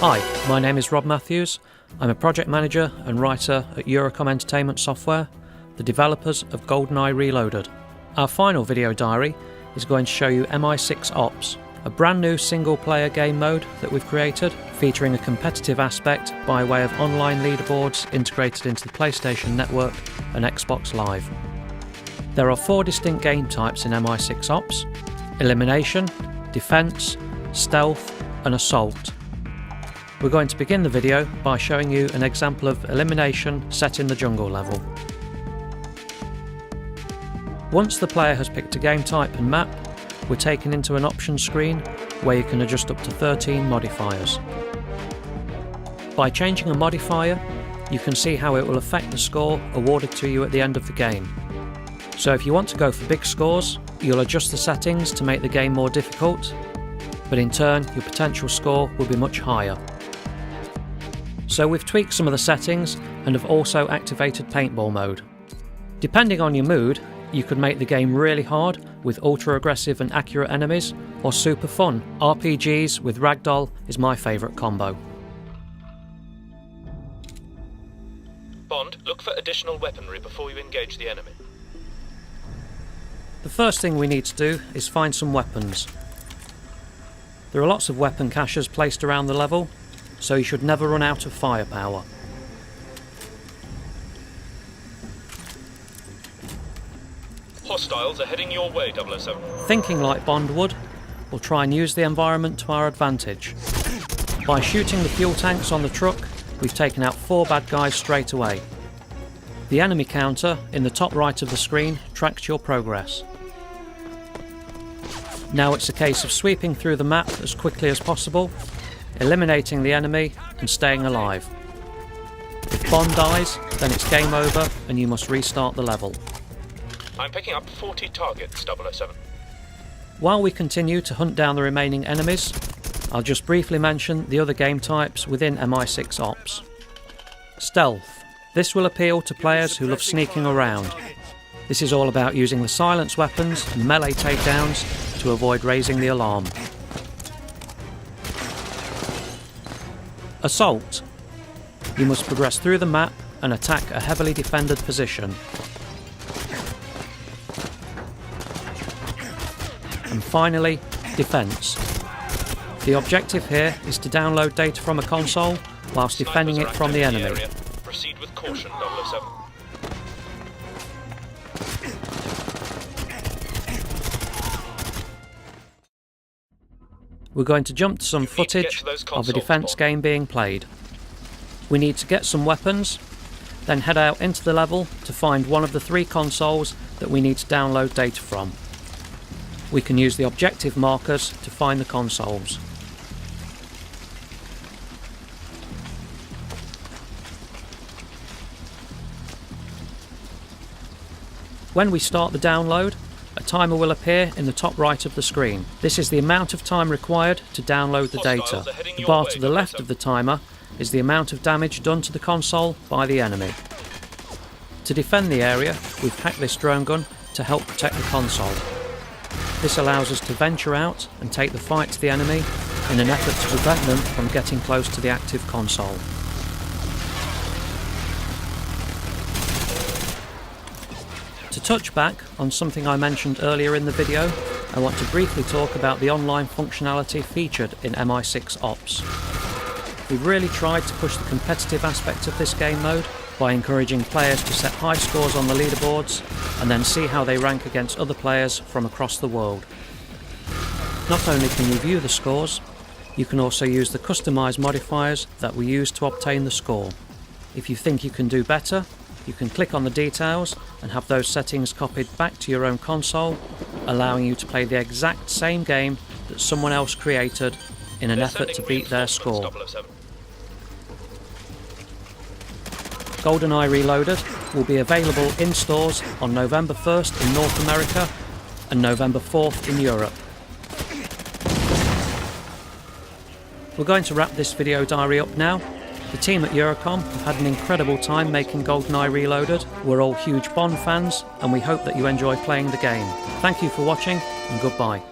Hi, my name is Rob Matthews. I'm a project manager and writer at Eurocom Entertainment Software, the developers of GoldenEye Reloaded. Our final video diary is going to show you Mi6 Ops, a brand new single-player game mode that we've created, featuring a competitive aspect by way of online leaderboards integrated into the PlayStation Network and Xbox Live. There are 4 distinct game types in Mi6 Ops: Elimination, Defense, Stealth and Assault. We're going to begin the video by showing you an example of elimination set in the jungle level. Once the player has picked a game type and map, we're taken into an options screen where you can adjust up to 13 modifiers. By changing a modifier, you can see how it will affect the score awarded to you at the end of the game. So if you want to go for big scores, you'll adjust the settings to make the game more difficult, but in turn your potential score will be much higher. So we've tweaked some of the settings and have also activated paintball mode. Depending on your mood, you could make the game really hard with ultra aggressive and accurate enemies, or super fun. RPGs with ragdoll is my favourite combo. Bond, look for additional weaponry before you engage the enemy. The first thing we need to do is find some weapons. There are lots of weapon caches placed around the level, so you should never run out of firepower. Hostiles are heading your way, 007. Thinking like Bond would, we'll try and use the environment to our advantage. By shooting the fuel tanks on the truck, we've taken out 4 bad guys straight away. The enemy counter in the top right of the screen tracks your progress. Now it's a case of sweeping through the map as quickly as possible, eliminating the enemy and staying alive. If Bond dies, then it's game over and you must restart the level. I'm picking up 40 targets, 007. While we continue to hunt down the remaining enemies, I'll just briefly mention the other game types within Mi6 Ops. Stealth. This will appeal to players who love sneaking around. This is all about using the silence weapons and melee takedowns to avoid raising the alarm. Assault. You must progress through the map and attack a heavily defended position. And finally, Defense. The objective here is to download data from a console whilst defending it from the enemy. Proceed with caution, 007. We're going to jump to some footage of a defense game being played. We need to get some weapons, then head out into the level to find one of the 3 consoles that we need to download data from. We can use the objective markers to find the consoles. When we start the download, a timer will appear in the top right of the screen. This is the amount of time required to download the data. The bar to the left of the timer is the amount of damage done to the console by the enemy. To defend the area, we've hacked this drone gun to help protect the console. This allows us to venture out and take the fight to the enemy in an effort to prevent them from getting close to the active console. To touch back on something I mentioned earlier in the video, I want to briefly talk about the online functionality featured in Mi6 Ops. We've really tried to push the competitive aspect of this game mode by encouraging players to set high scores on the leaderboards and then see how they rank against other players from across the world. Not only can you view the scores, you can also use the customised modifiers that we use to obtain the score. If you think you can do better, you can click on the details and have those settings copied back to your own console, allowing you to play the exact same game that someone else created in an effort to beat their score. GoldenEye Reloaded will be available in stores on November 1st in North America and November 4th in Europe. We're going to wrap this video diary up now. The team at Eurocom have had an incredible time making GoldenEye Reloaded. We're all huge Bond fans and we hope that you enjoy playing the game. Thank you for watching and goodbye.